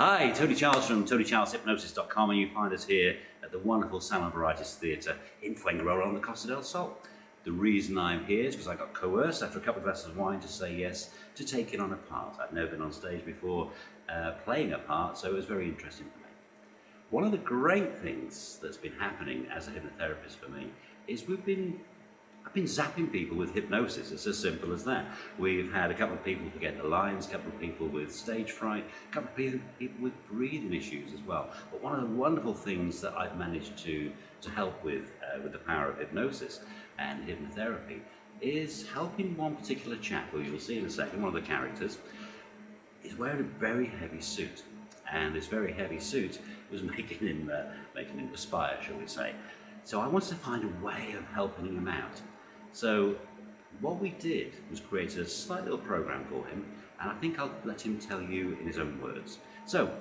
Hi, Tony Charles from TonyCharlesHypnosis.com, and you find us here at the wonderful Salon Varieties Theatre in Fuengirola on the Costa del Sol. The reason I'm here is because I got coerced after a couple of glasses of wine to say yes to taking on a part. I'd never been on stage before playing a part, so it was very interesting for me. One of the great things that's been happening as a hypnotherapist for me is I've been zapping people with hypnosis. It's as simple as that. We've had a couple of people forget the lines, a couple of people with stage fright, a couple of people with breathing issues as well. But one of the wonderful things that I've managed to help with the power of hypnosis and hypnotherapy is helping one particular chap, who you'll see in a second, one of the characters, is wearing a very heavy suit. And this very heavy suit was making him perspire, shall we say. So I wanted to find a way of helping him out. So what we did was create a slight little program for him, and I think I'll let him tell you in his own words. So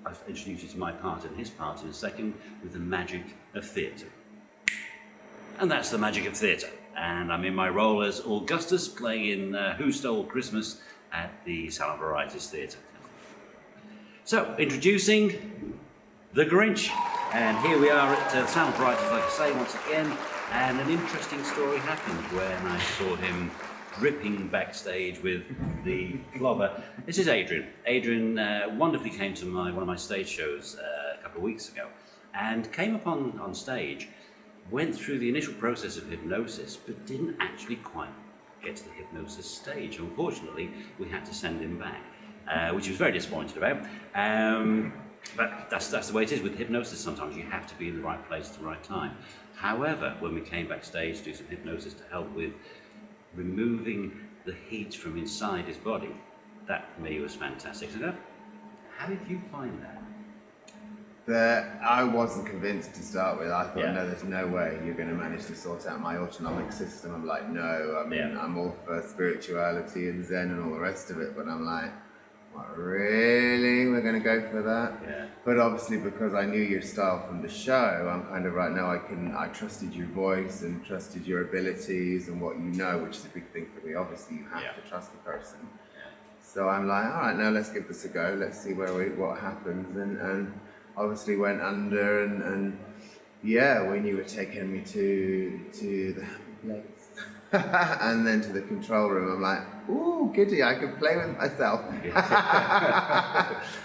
I'll introduce you to my part and his part in a second with the magic of theatre. And that's the magic of theatre. And I'm in my role as Augustus, playing in Who Stole Christmas at the Salon Varieties Theatre. So, introducing the Grinch. And here we are at Salon Varieties, like I say, once again. And an interesting story happened when I saw him dripping backstage with the clobber. This is Adrian. Adrian wonderfully came to one of my stage shows a couple of weeks ago and came up on stage, went through the initial process of hypnosis, but didn't actually quite get to the hypnosis stage. Unfortunately, we had to send him back, which he was very disappointed about. But that's the way it is with hypnosis. Sometimes you have to be in the right place at the right time. However, when we came backstage to do some hypnosis to help with removing the heat from inside his body, that for me was fantastic. So, how did you find that? I wasn't convinced to start with. I thought, no, there's no way you're going to manage to sort out my autonomic system. I'm like, no, I mean, I'm all for spirituality and Zen and all the rest of it, but I'm like, what, really? We're going to go for that? Yeah. But obviously, because I knew your style from the show, I'm kind of right now, I trusted your voice and trusted your abilities and what you know, which is a big thing for me. Obviously, you have to trust the person. Yeah. So I'm like, all right, now let's give this a go. Let's see what happens. And obviously went under and yeah, when you were taking me to the happy place and then to the control room, I'm like, ooh, giddy, I can play with myself.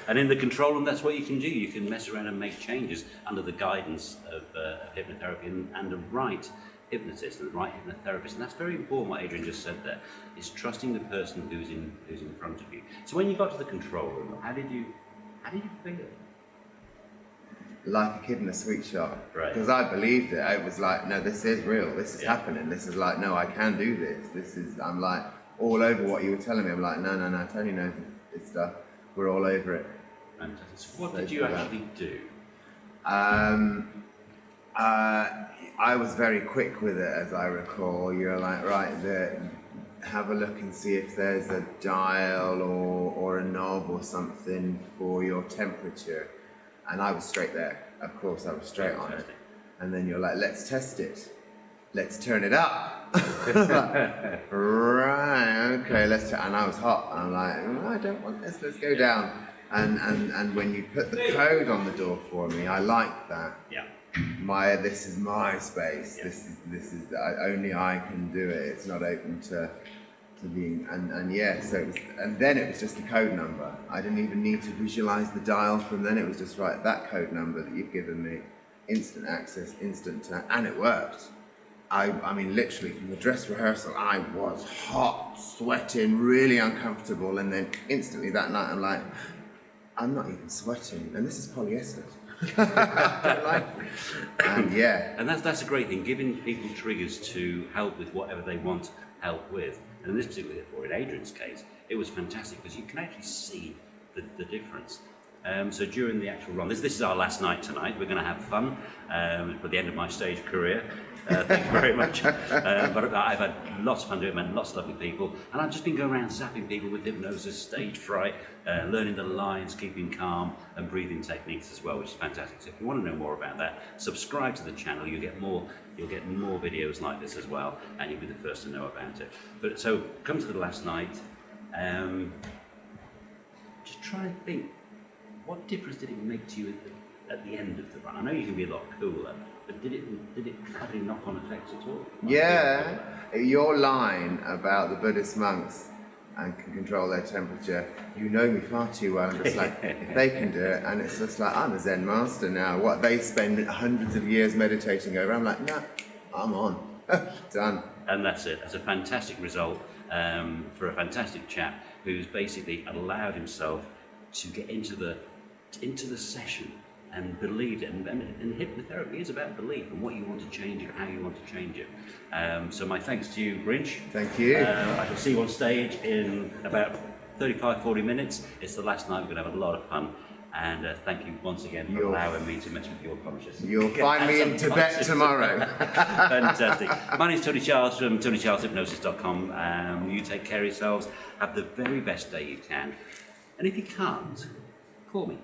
And in the control room, that's what you can do. You can mess around and make changes under the guidance of hypnotherapy and the right hypnotist and the right hypnotherapist. And that's very important, what Adrian just said there, is trusting the person who's in front of you. So when you got to the control room, how did you feel? Like a kid in a sweet shop, right? Because I believed it. I was like, no, this is real. This is happening. This is like, no, I can do this. I'm like all over what you were telling me. I'm like, no, Tony knows this stuff. We're all over it. Fantastic. So what did you actually do? I was very quick with it, as I recall. You're like, right, have a look and see if there's a dial or a knob or something for your temperature. And I was straight there. Of course, I was straight on it. And then you're like, let's test it. Let's turn it up. Right, okay, and I was hot. And I'm like, I don't want this, let's go down. And when you put the code on the door for me, I like that. Yeah. This is my space. Yeah. This is only I can do it. It's not open to being, so it was, and then it was just the code number. I didn't even need to visualize the dial from then. It was just right, that code number that you've given me, instant access, and it worked. I mean, literally from the dress rehearsal, I was hot, sweating, really uncomfortable, and then instantly that night, I'm like, I'm not even sweating, and this is polyester. And that's a great thing, giving people triggers to help with whatever they want help with. And in this particular, or in Adrian's case, it was fantastic because you can actually see the difference. So during the actual run, this is our last night tonight. We're going to have fun for the end of my stage career. Thank you very much. But I've had lots of fun doing it, met lots of lovely people, and I've just been going around zapping people with hypnosis, stage fright, learning the lines, keeping calm, and breathing techniques as well, which is fantastic. So if you want to know more about that, subscribe to the channel. You'll get more videos like this as well, and you'll be the first to know about it. But so come to the last night. Just try and think. what difference did it make to you at the end of the run? I know you can be a lot cooler, but did it have any knock-on effects at all? Yeah, your line about the Buddhist monks and can control their temperature, you know me far too well, and it's like, if they can do it, and it's just like, I'm a Zen master now, what they spend hundreds of years meditating over, I'm like, no, I'm on, done. And that's it. That's a fantastic result for a fantastic chap who's basically allowed himself to get into the session and believed it. And hypnotherapy is about belief and what you want to change and how you want to change it. So my thanks to you, Grinch. Thank you. I shall see you on stage in about 35-40 minutes. It's the last night. We're going to have a lot of fun. And thank you once again for allowing me to mess with your consciousness. You'll find me in Tibet tomorrow. Fantastic. My name's Tony Charles from TonyCharlesHypnosis.com. You take care of yourselves. Have the very best day you can. And if you can't, call me.